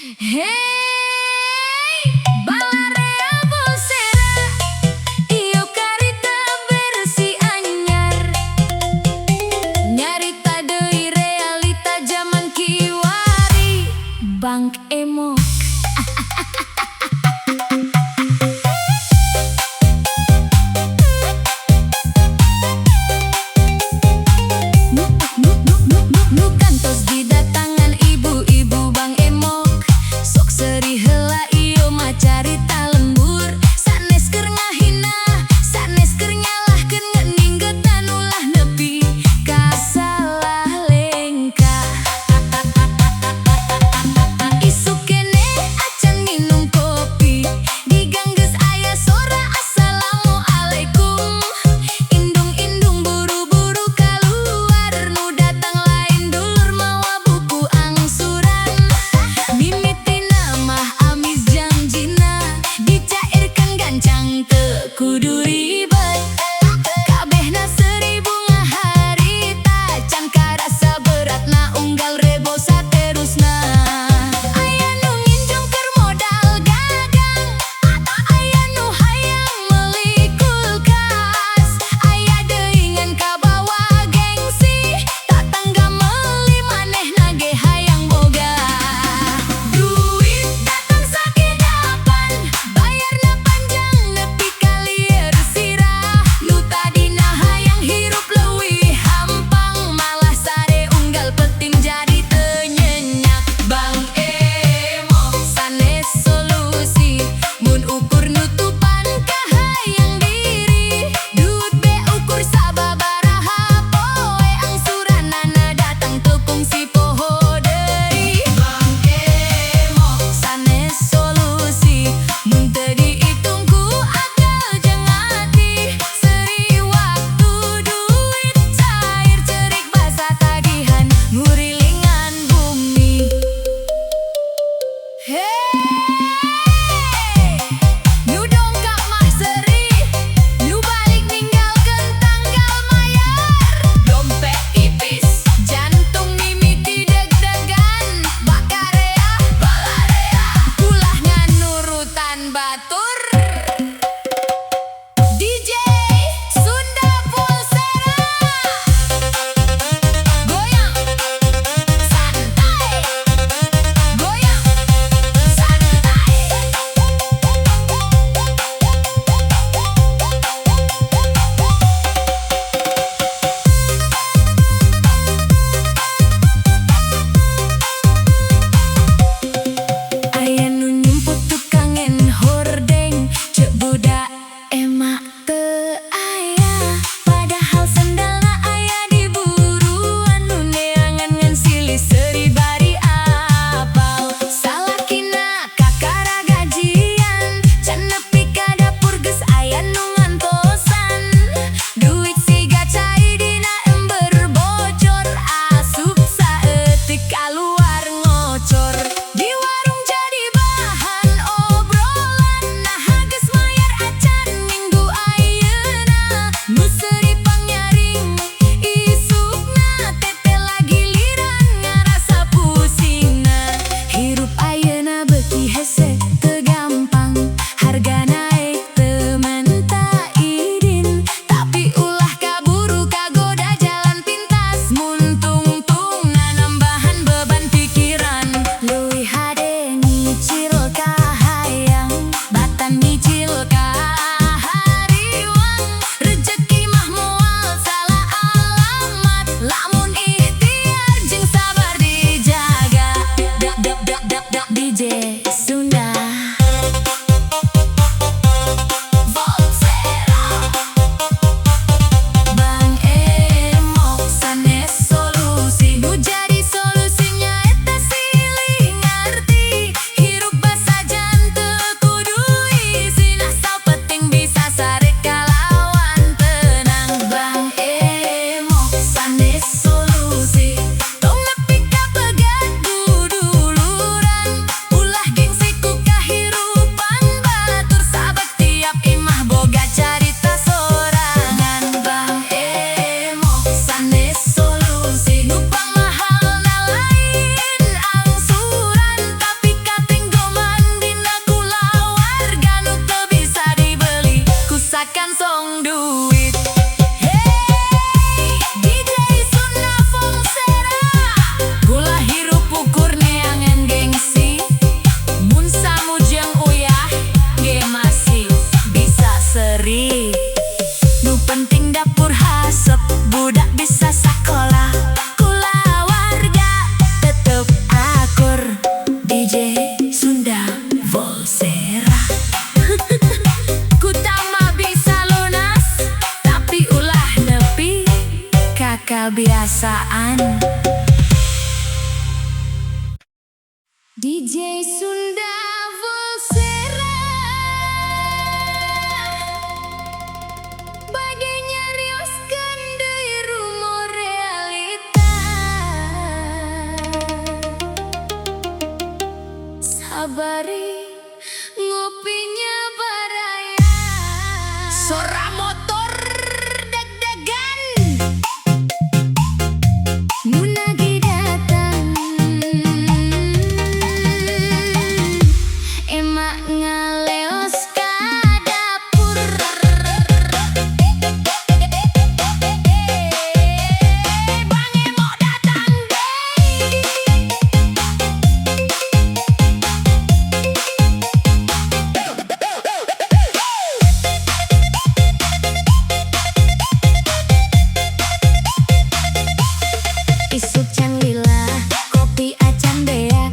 Hey, balarea vocera, iyo karita versi anyar. Nyarita deui realita zaman kiwari, Bang Emo. Nu kantos didatangan ibu-ibu Bang Emok. Sok seri heula ieu mah carita lembur. Sanes keur ngahina, sanes keur nyalahkeun ngeninggeutan ulah nepi ka salah lengkah. Isuk keneh acan minum kopi. DJ Sunda Volsera. Kutama bisa lunas, tapi ulah nepi kebiasaan. DJ Sunda Volsera, bade nyarioskeun deui rumor realita. Sabari ngopinya baraya, sora motor deg-degan nu lagi datang. Emak ngaleos ka dapur, Bang Emo datang deui. Isuk can lila, kopi acan bea,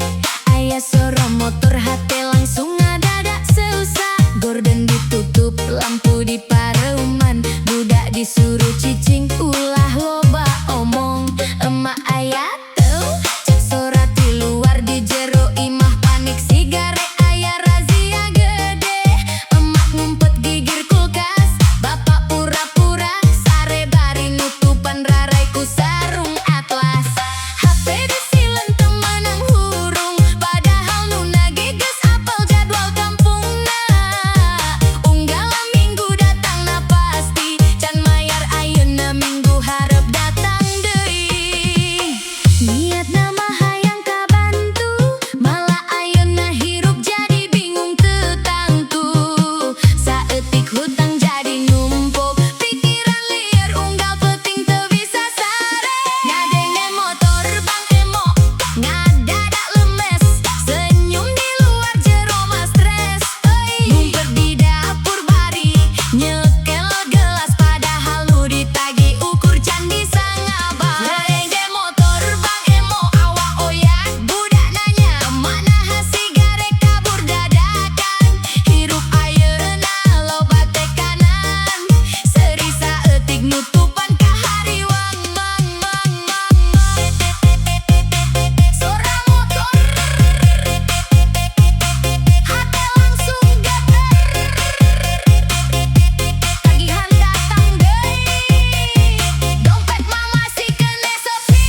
aya soro motor hate langsung ngadadak seusah. Gorden ditutup, lampu di pareuman, budak disuruh cicing, ulah loba omong. Emak aya teu, cek sora di luar, di jero imah panik sigare, aya razia gede. Emak ngumpet gigir kulkas, bapak pura-pura sare bari nutupan rarai ku sarung atlas. HP disilen temenang hurung, padahal nuna geges apel jadwal kampungna. Unggalan minggu datang na pasti, can mayar ayeuna minggu hareup datang deui. Niatna mah hayang kabantu, malah ayeuna hirup jadi bingung teu tangtu. Saeutik hutang jadi numpuk, pikiran liar unggal penting teu bisa sare. Ngadenge motor Bang Emo, ngadadak lemes, senyum di luar jero mah stres. Ngumpet di dapur bari, nyekel gelas padahal nu ditagi ukur can bisa ngabas. Ngadenge motor Bang Emo, awak oyak budak nanya, mana hasigare kabur dadakan. Hirup ayeuna loba tekanan, seri saeutik nutupan kahariwang. Sora motor hate langsung geter, tagihan datang deui, dompet mah masih kene sepi.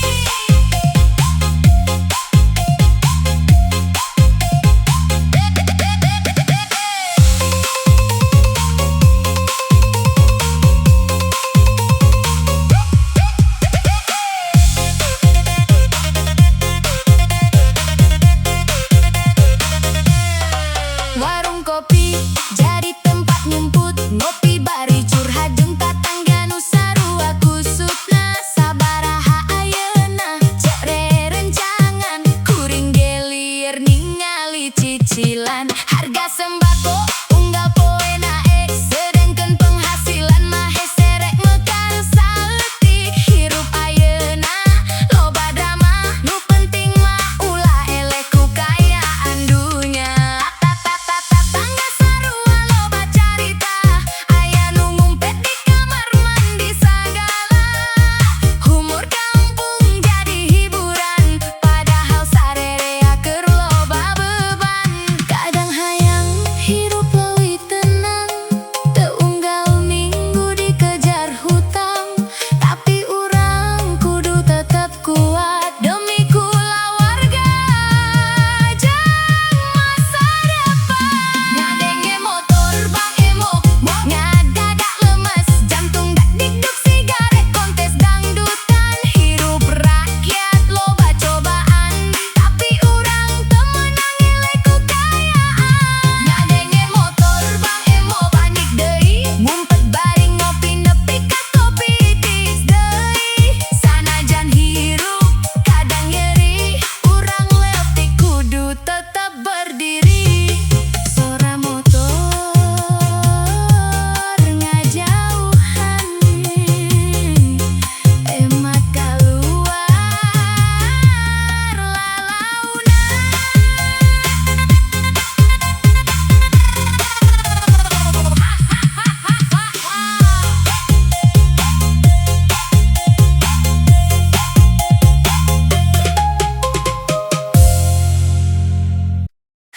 Warung kopi jadi tempat nyumput, ngopi bari curhat jeung tatangga nu sarua kusutna. Sabaraha ayeuna cek rerencangan, kuring ge lieur ningali cicilan. Harga sembako unggal poe naek, sedengkeun penghasilan mah hese rek mekar saeutik. Hirup ayeuna loba drama, nu penting mah ulah eleh ku kayaan dunya. Tangga sarua loba carita, aya nu ngumpet di kamar mandi sagala. Humor kampung jadi hiburan, padahal sarerea keur loba beban. Kadang hayang hirup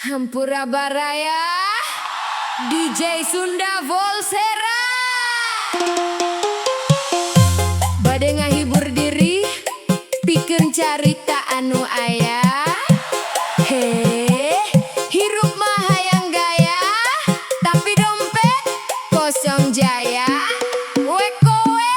Hampura Baraya DJ Sunda Volsera bade ngahibur diri pikeun carita anu aya hirup mah hayang gaya tapi dompet kosong jaya we kowe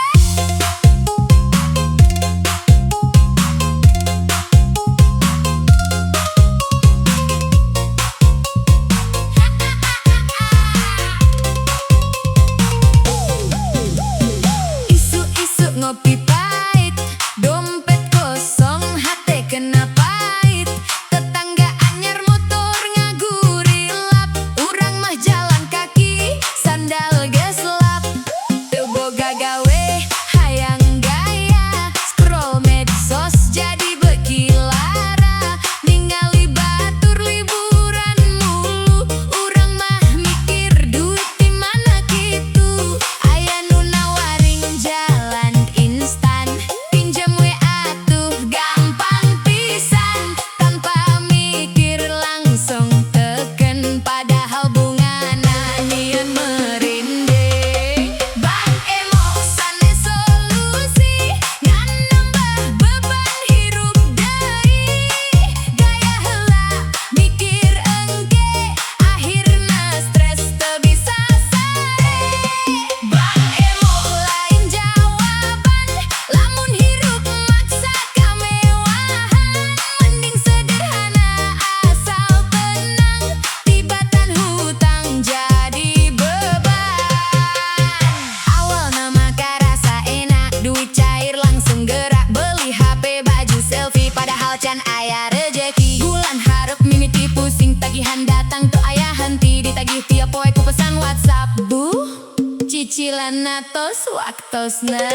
isu-isu ngopi pahit dompet kosong hate kena pahit tetangga anyar motor ngagurilap urang mah jalan kaki sandal geus lap teu boga gawe hayang gaya scroll medsos jadi beki lara ningali batur liburan mulu urang mah mikir duit di mana kitu aya nu nawaring jalan instan pinjam we atuh gampang pisan tanpa mikir langsung teken padahal bungana nyieun merinding Bank Emo sanes solusi ngan nambah beban hirup deui gaya heula mikir engke akhirna stres teu bisa sare Bank Emo lain jawaban lamun hirup maksa kamewahan mending sederhana asal tenang tibatan hutang jadi beban awal nama karasa enak duit cair langsung gerak beli HP baju selfie padahal can aya rejeki bulan hareup mimiti pusing tagihan datang tuh aya henti ditagih tiap poe ku pesan WhatsApp bu cicilan natos waktosna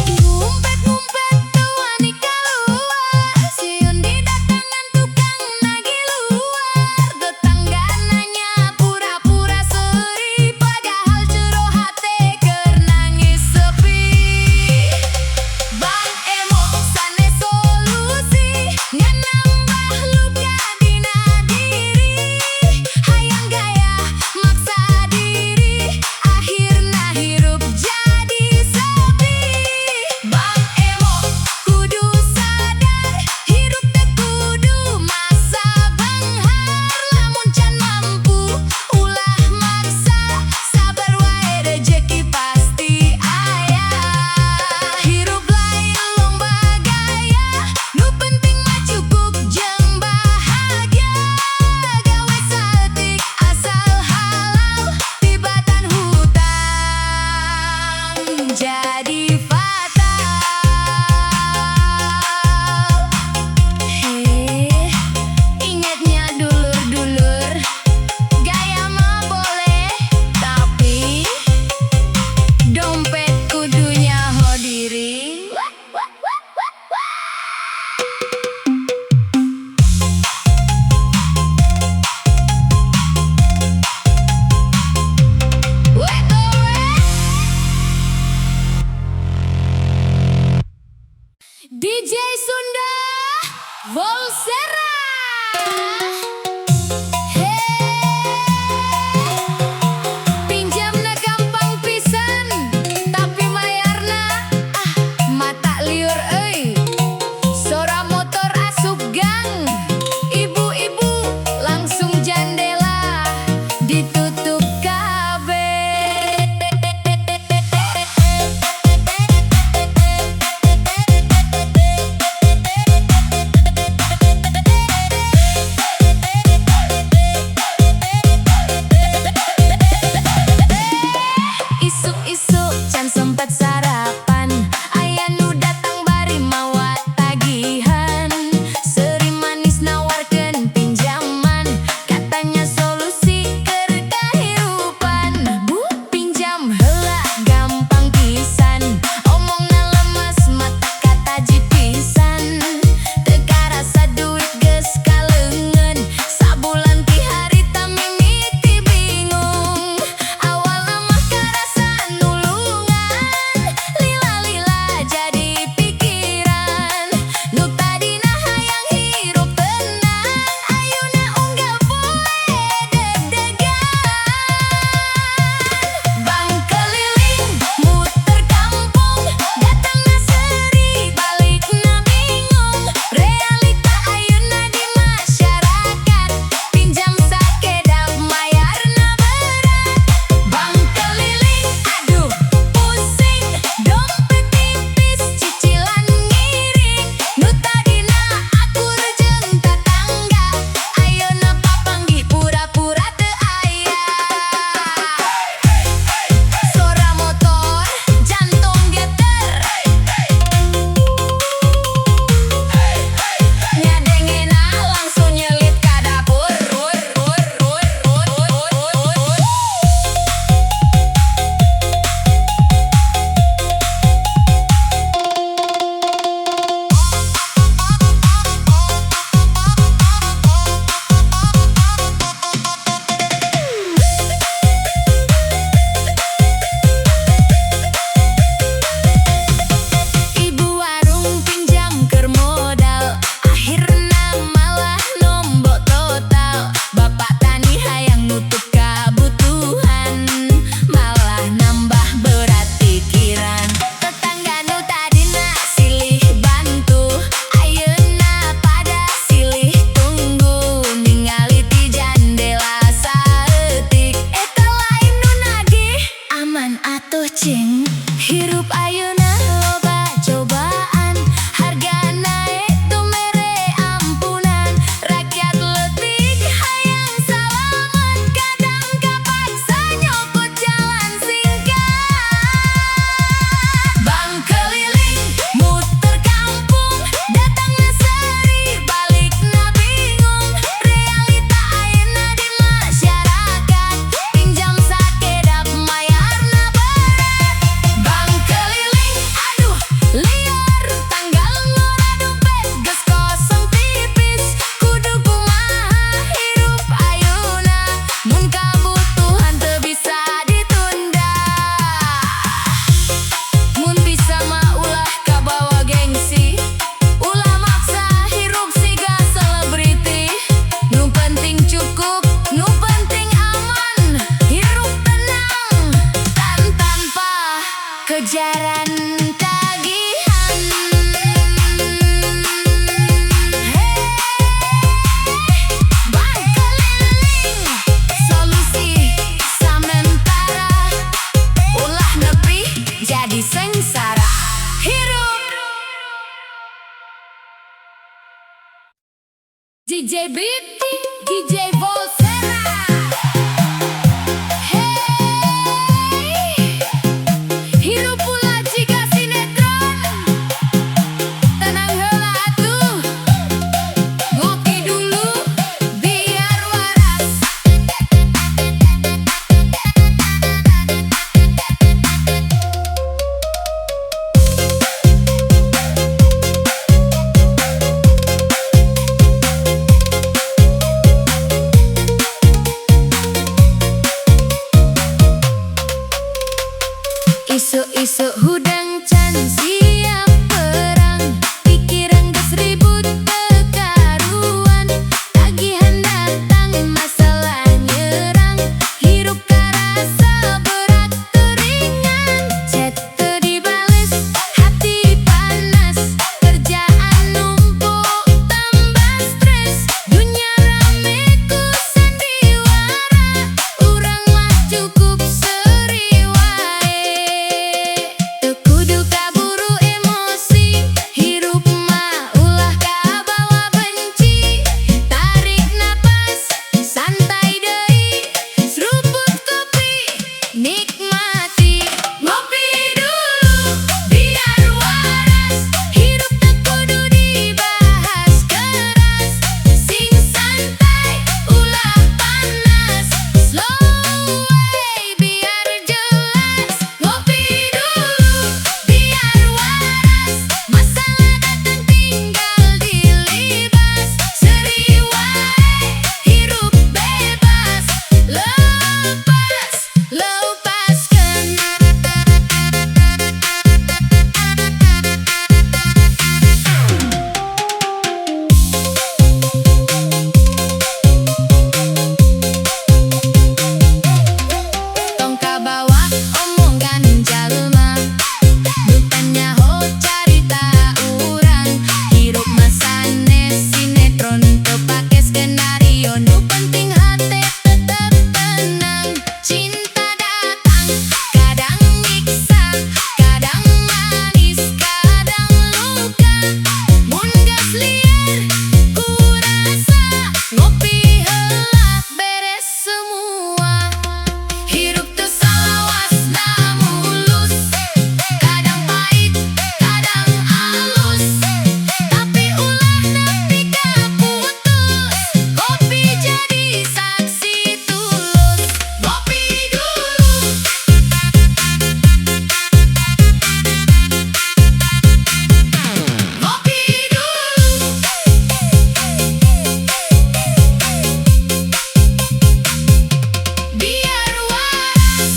Ngumpet-ngumpet teu wani kaluar sieun di datangan tukang nagih luar tetangga nanya pura-pura seuri padahal jero hate keur nangis sepi penting cukup, nu penting aman, hirup tenang, tanpa kejaran tagihan. Hey, bank keliling, solusi sementara, ulah nepi jadi sengsara. Hirup DJ Beat, DJ Volsera. Hey, hirup pula jika sinetron. Tenang heula atuh, ngopi dulu biar waras. Isu-isu hudang can siap perang, pikiran geus ribut kekaruan, tagihan datang masalah nyerang, hirup karasa berat teu ringan, chat teu dibales hati panas, kerjaan numpuk tambah stres, dunya rame ku sandiwara, urang mah cukup seuri wae. Teu kudu kaburu emosi, hirup mah ulah kabawa benci, tarik napas santai deui, seruput kopi nikmati, ngopi dulu biar waras, hirup teu kudu dibahas keras, sing santai ulah panas, slow way biar jelas, ngopi dulu biar waras, masalah datang tinggal dilibas, seri wae hirup bebas, lepaskan. Tong kabawa omongan jalma, bukan nyaho carita urang, hirup mah sanes sinetron, teu pake skenario, nu penting hate tetep tenang, cinta datang kadang nyiksa, kadang manis, kadang luka, mun gas liar kurasa, ngopi heula beres semua, hirup teu salawasna mulus, kadang pahit, kadang alus, tapi ulah nepi ka putus, kopi jadi saksi tulus, ngopi dulu. Ngopi dulu biar waras,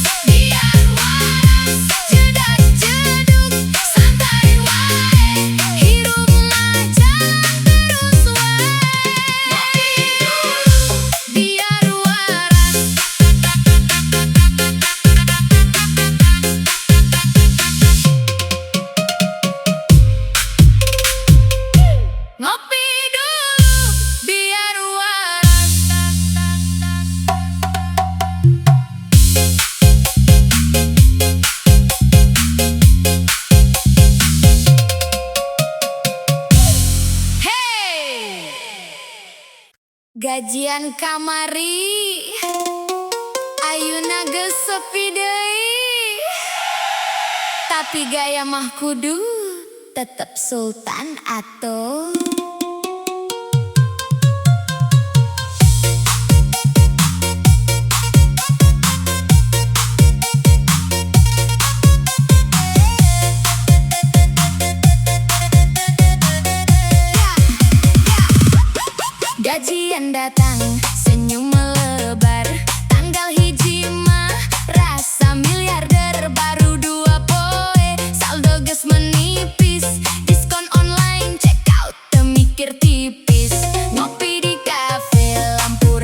jedak jeduk santai wae, hirup mah jalan terus wae, ngopi dulu biar waras. Ngopi dulu biar waras. Hey, gajian kamari ayeuna geus sepi deui, tapi gaya mah kudu tetep sultan atuh. Gajian datang, senyum melebar, tanggal hiji mah rasa miliarder, baru 2 poe saldo geus menipis, diskon online check out teu mikir tipis, ngopi di kafe lampu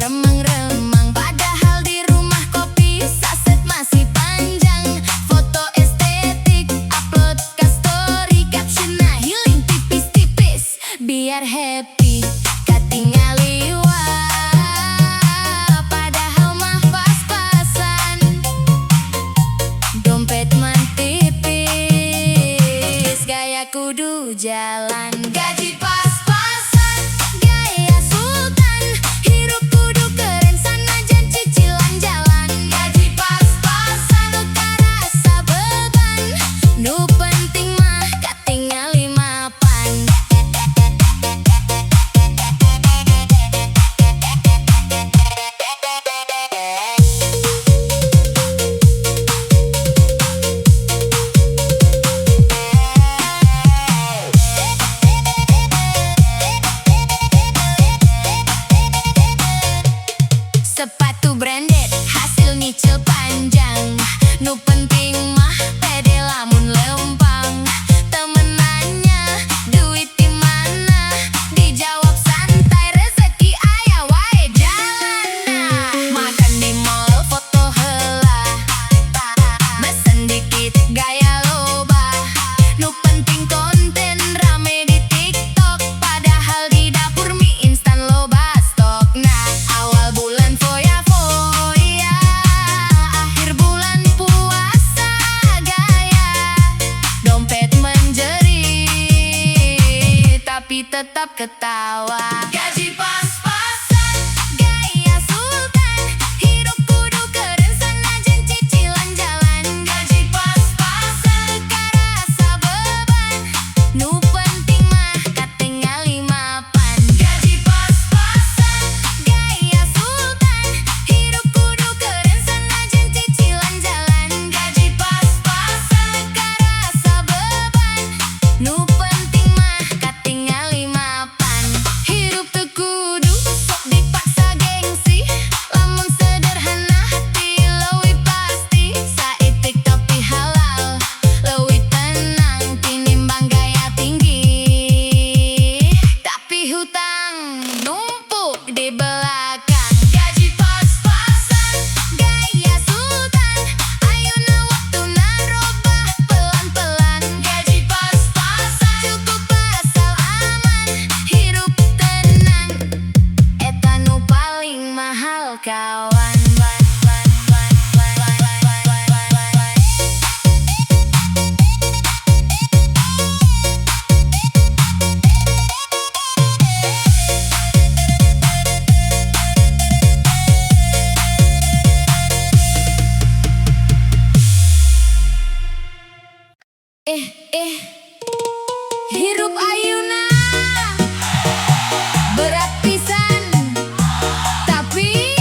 Sepatu branded, hasil nyicil panjang. Nu penting mah pede lamun lempang. Temenannya, duit di mana? Dijawab santai, rezeki aya wae jalanna. Makan di mall, foto heula. Mesen dikit, gaya loba. Nu penting konten rame di TikTok. Padahal di dapur mie instan loba stok. Nah, awal bulan foya-foya, akhir bulan puasa gaya. Dompet menjerit, tapi tetap ketawa. Gaji pas-pasan, gaya sultan. Hidup kudu keren sanajan cicilan jalan. Gaji pas-pasan, karasa beban. Nu penting mah katingal 5pan. Gaji pas-pasan, gaya sultan. Hidup kudu keren sanajan cicilan jalan. Gaji pas-pasan, karasa beban. Nu penting mah katingal 5pan. Hidup teu kudu sok dipaksa gengsi. Lamun sederhana hati leuwih pasti. Saeutik tapi halal, leuwih tenang tinimbang gaya tinggi. Tapi hutang numpuk di belakang. Gaji pas-pasan, gaya sultan. Ayeuna waktuna robah pelan-pelan. Gaji pas-pasan, cukup asal aman. Hirup tenang, eta nu paling mahal kawan. Hirup ayeuna berat pisan, tapi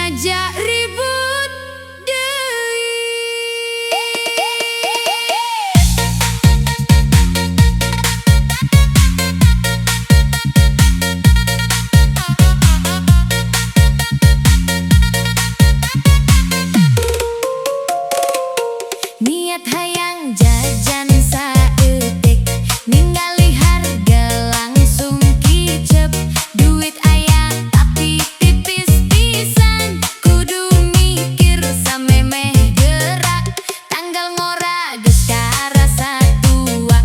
ngajak ribut deui. Niat hayang jajan saeutik, ningali harga langsung kicep. Duit aya tapi tipis pisan, kudu mikir samemeh gerak. Tanggal ngora geus karasa tua,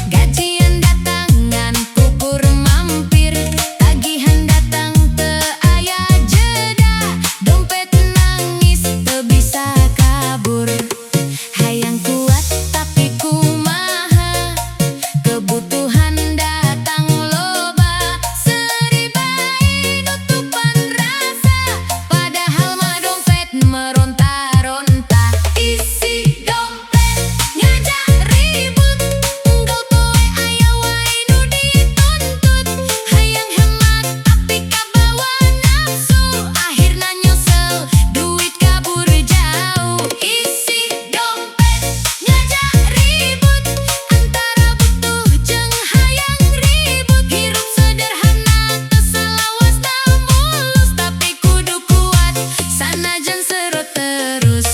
gajian datangan kukur mampir. Tagihan datang teu aya jeda, dompet nangis teu bisa kabur. Hayang kuat tapi kumaha, kebutuhan datang loba. Seribai nutupan rasa, padahal mah dompet meronta-ronta. Isi dompet ngajak ribut, enggal poe aya wae nu dituntut. Hayang hemat tapi kabawa nafsu, akhirna nyesel duit kabur jauh. Isi dompet ngajak ribut, antara butuh jeung hayang ribut. Hirup sederhana teu salawasna mulus, tapi kudu kuat sanajan serot terus.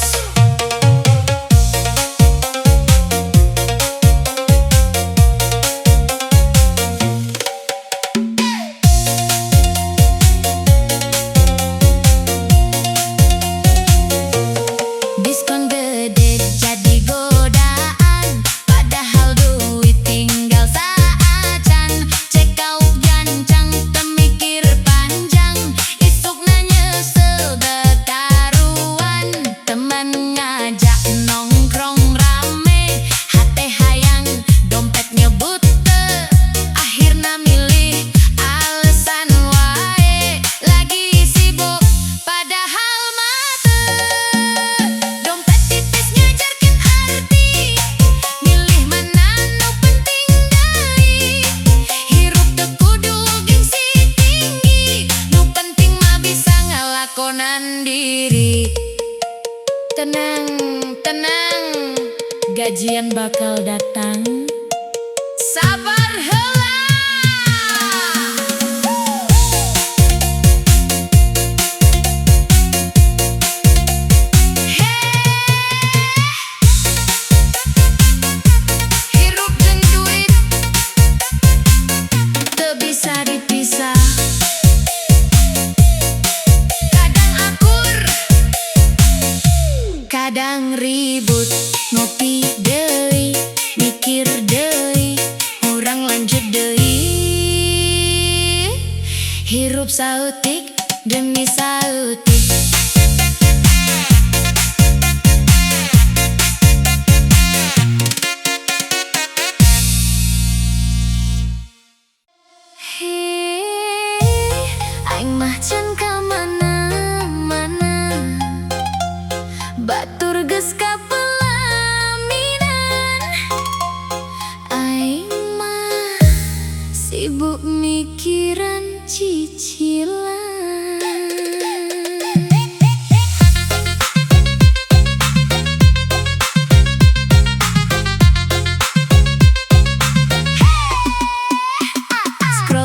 Diskon gede jadi godaan, padahal duit tinggal saacan. Check out jancang teu mikir panjang, isukna nyesel teu karuan. Teman ngajak nongkrong rame, hate hayang dompet nyebut teu. Akhirna milih alesan wae, lagi sibuk padahal mah teu. Dompet tipis ngajarkeun arti, milih mana nu penting deui. Hirup teu kudu gengsi tinggi, nu penting mah bisa ngalakonan diri. Tenang, tenang, gajian bakal datang. Sabar heula. Hirup jeung duit teu bisa dipisah. Kadang akur, kadang ribut. Ngopi deui, mikir deui, urang lanjut deui. Hirup sautik demi sautik. Aing mah can ka mana-mana, batur geus ka pelaminan. Aing mah sibuk mikiran cicilan.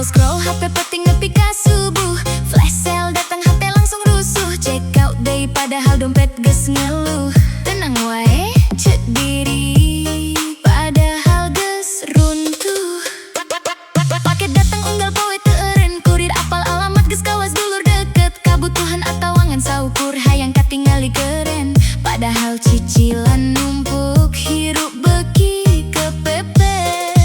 Scroll HP peting nepi ka subuh, flash sale datang HP langsung rusuh. Check out deui padahal dompet geus ngeluh. Tenang wae cek diri, padahal geus runtuh. Paket datang unggal poe teu eureun, kurir apal alamat geus kawas dulur deket. Kabutuhan atawangan saukur hayang katingali keren, padahal cicilan numpuk. Hirup beuki kepepet,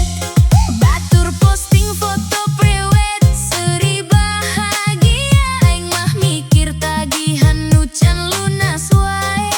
batur posting foto prewed seuri bahagia. Aing mah mikir tagihan nu can lunas wae,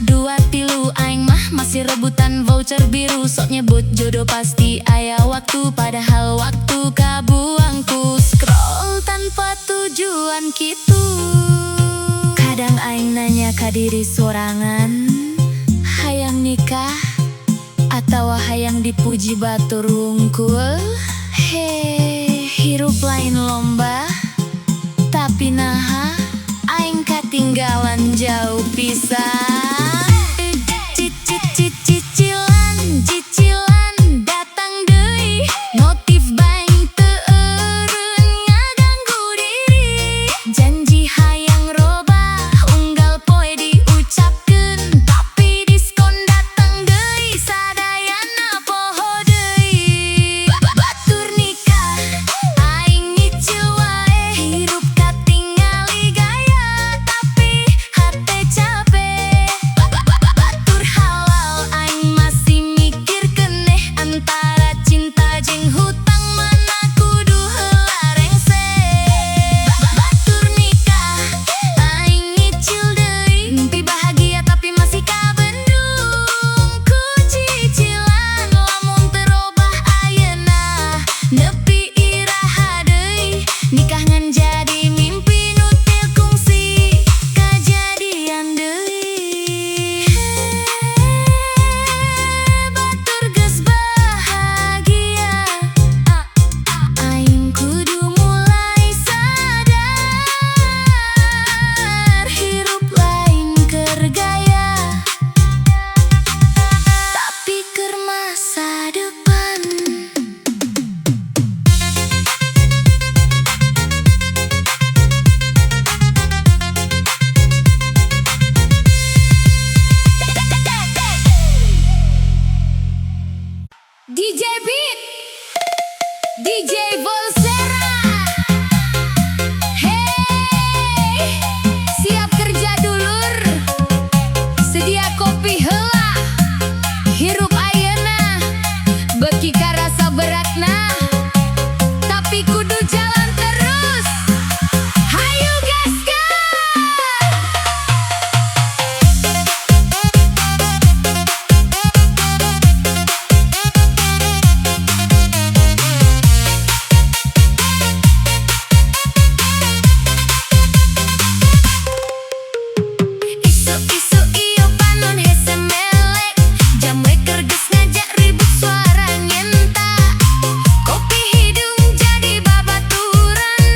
2 tilu aing mah masih rebutan voucher biru. Sok nyebut jodoh pasti aya waktu, padahal waktu kabuangku scroll tanpa tujuan gitu. Kadang aing nanya ka diri sorangan, hayang nikah atau hayang dipuji batur wungkul. Hirup lain lomba, tapi naha aing katinggalan jauh pisan. Cicilan datang deui, notif bank teu eureun ngaganggu diri. Janji hayang robah, unggal poe diucapkeun, tapi diskon datang deui, sadayana poho deui. Batur nikah aing nyicil wae, hirup katingali gaya, tapi hate capek. Batur halal aing masih mikir keneh, antara cinta jeung hutang mana kudu heula rengse. Batur nikah aing nyicil deui, mimpi bahagia tapi masih kabendung ku cicilan. Lamun teu robah ayeuna nepi iraha deui, nikah ngan jadi mimpi nu teu kungsi kajadian deui. Batur geus bahagia, aing kudu mulai sadar, hirup lain keur gaya, tapi keur masa depan. DJ Beat, DJ Volsera. Hey, siap kerja dulur, sedia kopi heula, hirup ayeuna beuki ka rasa beratna, tapi kudu jalan terus. Hayu gaskeun. Isu-isu iyo panon hese melek, jam weker geus ngajak ribut suara nyenta. Kopi hidung jadi babaturan,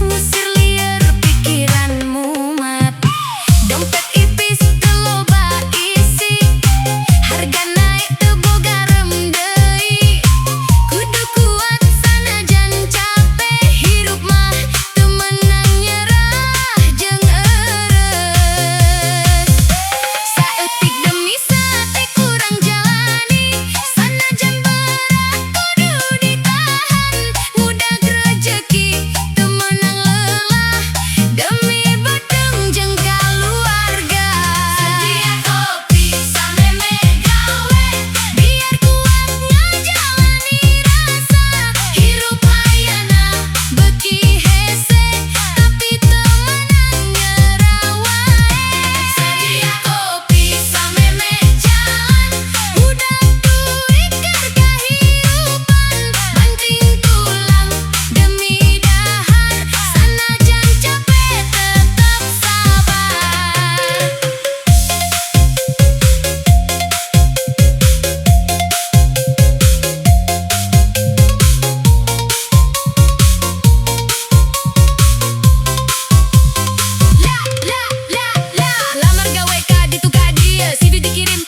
ngusir lieur pikiranmu mat. Dompet ipis teu loba isi, harga naik teu boga rem deui. Kudu kuat sanajan capek, hirup mah teu meunang nyerah jeung eureus. Saeutik demi saeutik kurang jalani, sanajan berat kudu ditahan. Ngudag rejeki teu meunang lelah, demi bedeng jeung kaluarga. Sedia kopi sameme gawe, biar kuat ngajalani rasa. Hirup ayeuna beuki hese, tapi teu meunang nyerah wae. Sedia kopi sameme jalan, budak duit keur kahirupan. Banting tulang demi dahar, sanajan capek tetep sabar. Lamar gawe ka ditu ka dieu, CV dikirim